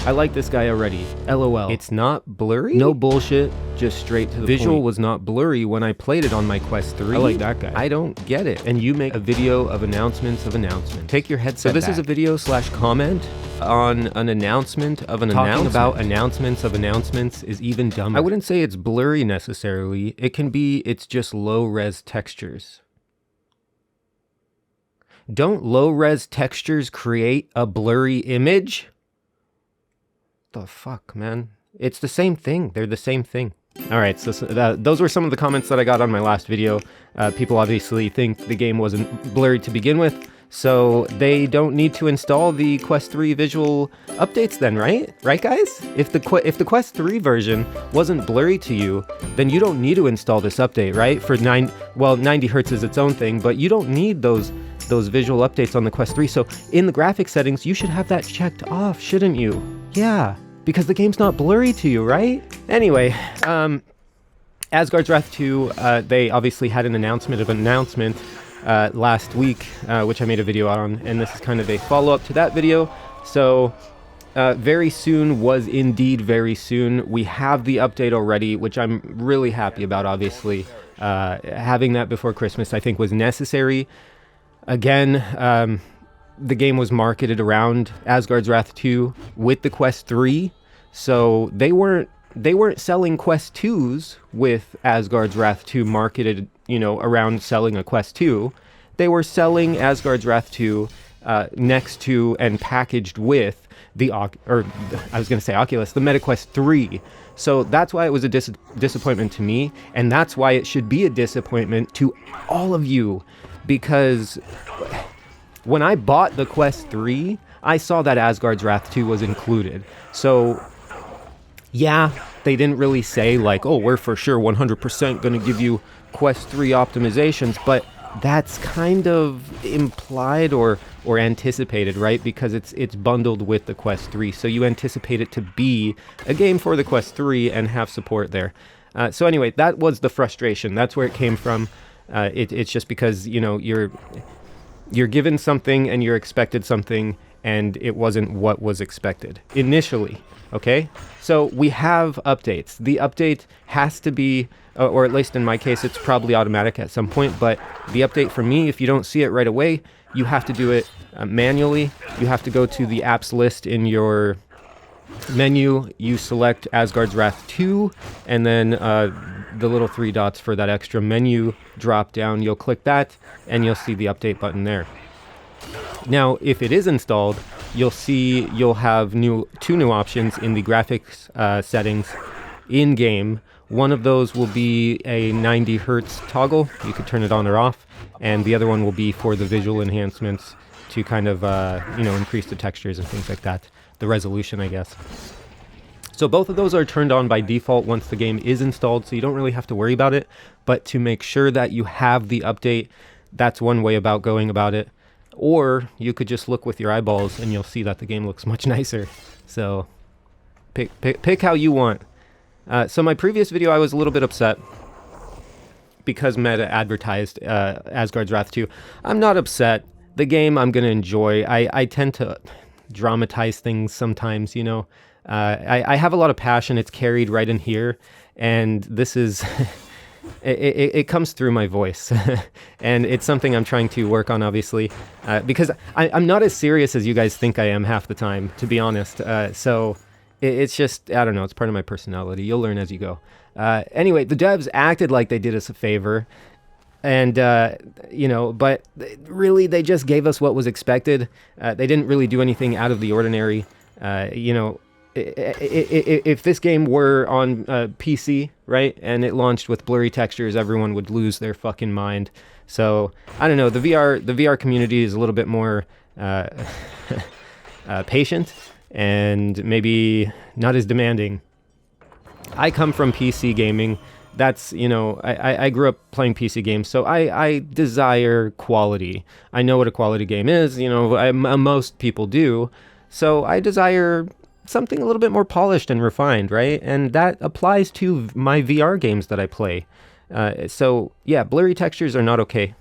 I like this guy already. LOL. It's not blurry? No bullshit, just straight to the visual point. Was not blurry when I played it on my Quest 3. I like that guy. I don't get it. And you make a video of announcements of announcements. Take your headset back. So this is a video slash comment on an announcement of an announcement. Talking about announcements of announcements is even dumber. I wouldn't say it's blurry necessarily. It can be, it's just low-res textures. Don't low-res textures create a blurry image? The fuck, man? It's the same thing. They're the same thing. All right, so those were some of the comments that I got on my last video. People obviously think the game wasn't blurry to begin with, so they don't need to install the Quest 3 visual updates then, right? Right, guys? If the Quest 3 version wasn't blurry to you, then you don't need to install this update, right? For 90 hertz is its own thing, but you don't need those visual updates on the Quest 3. So in the graphics settings, you should have that checked off, shouldn't you? Yeah, because the game's not blurry to you, right? Anyway, Asgard's Wrath 2, they obviously had an announcement of an announcement last week, which I made a video on, and this is kind of a follow-up to that video. So very soon was indeed very soon. We have the update already, which I'm really happy about, obviously. Having that before Christmas, I think, was necessary. Again, the game was marketed around Asgard's Wrath 2 with the Quest 3, so they weren't selling Quest 2s with Asgard's Wrath 2 marketed, you know, around selling a Quest 2. They were selling Asgard's Wrath 2 next to and packaged with the Oculus, the MetaQuest 3. So that's why it was a disappointment to me, and that's why it should be a disappointment to all of you. Because when I bought the Quest 3, I saw that Asgard's Wrath 2 was included. So, yeah, they didn't really say, like, oh, we're for sure 100% going to give you Quest 3 optimizations, but that's kind of implied or anticipated, right? Because it's bundled with the Quest 3, so you anticipate it to be a game for the Quest 3 and have support there. So anyway, that was the frustration. That's where it came from. It's just because, you know, you're given something and you're expected something, and it wasn't what was expected initially. Okay, so we have updates. The update has to be, or at least in my case, it's probably automatic at some point, but the update for me, if you don't see it right away, you have to do it manually. You have to go to the apps list in your menu, you select Asgard's Wrath 2, and then the little 3 dots for that extra menu drop down, you'll click that and you'll see the update button there. Now, if it is installed, you'll see you'll have two new options in the graphics settings in game. One of those will be a 90 hertz toggle. You could turn it on or off, and the other one will be for the visual enhancements to kind of increase the textures and things like that. The resolution, I guess. So both of those are turned on by default once the game is installed, so you don't really have to worry about it. But to make sure that you have the update, that's one way about going about it. Or you could just look with your eyeballs and you'll see that the game looks much nicer. So pick how you want. So my previous video, I was a little bit upset because Meta advertised Asgard's Wrath 2. I'm not upset. The game I'm going to enjoy. I tend to dramatize things sometimes, you know. I have a lot of passion. It's carried right in here, and this is it comes through my voice. And it's something I'm trying to work on, obviously, because I'm not as serious as you guys think I am half the time, to be honest. So it's just, I don't know, it's part of my personality. You'll learn as you go. Anyway, the devs acted like they did us a favor, and but really they just gave us what was expected. They didn't really do anything out of the ordinary. If this game were on PC, right, and it launched with blurry textures, everyone would lose their fucking mind. So I don't know. The VR community is a little bit more patient and maybe not as demanding. I come from PC gaming. That's, I grew up playing PC games, so I desire quality. I know what a quality game is, most people do. So I desire something a little bit more polished and refined, right? And that applies to my VR games that I play. So yeah, blurry textures are not okay.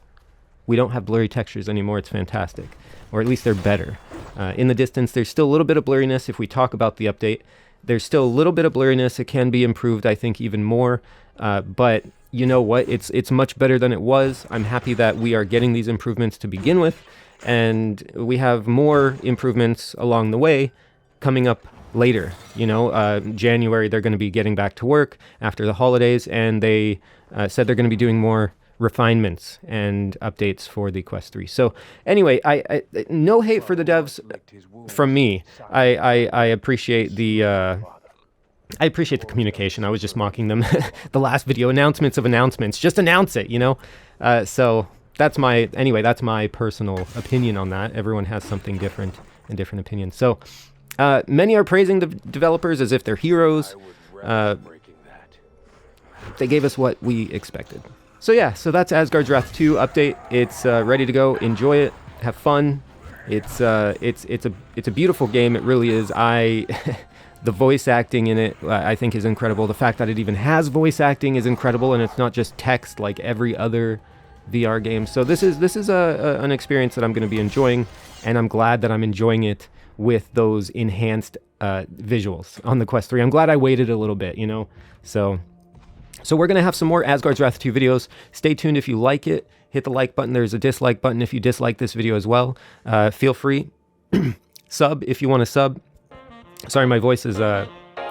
We don't have blurry textures anymore. It's fantastic. Or at least they're better. in the distance. There's still a little bit of blurriness if we talk about the update. There's still a little bit of blurriness. It can be improved, I think, even more. But you know what? It's much better than it was. I'm happy that we are getting these improvements to begin with, and we have more improvements along the way coming up later. You know, January they're going to be getting back to work after the holidays, and they said they're going to be doing more refinements and updates for the Quest 3. So anyway, I no hate for the devs from me. I appreciate the communication. I was just mocking them. The last video, announcements of announcements. Just announce it, you know? So that's my personal opinion on that. Everyone has something different and different opinions. So many are praising the developers as if they're heroes. They gave us what we expected. So yeah, so that's Asgard's Wrath 2 update. It's ready to go. Enjoy it. Have fun. It's a beautiful game. It really is. The voice acting in it, I think, is incredible. The fact that it even has voice acting is incredible, and it's not just text like every other VR game. So this is an experience that I'm going to be enjoying, and I'm glad that I'm enjoying it with those enhanced visuals on the Quest 3. I'm glad I waited a little bit, you know. So we're going to have some more Asgard's Wrath 2 videos. Stay tuned if you like it. Hit the like button. There's a dislike button if you dislike this video as well. Feel free. Sub if you want to sub. Sorry, my voice is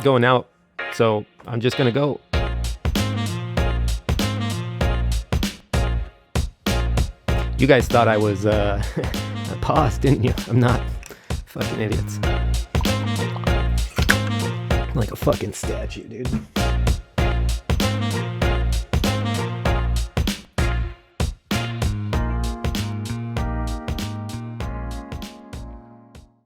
going out, so I'm just going to go. You guys thought I was paused, didn't you? I'm not. Fucking idiots. Like a fucking statue, dude.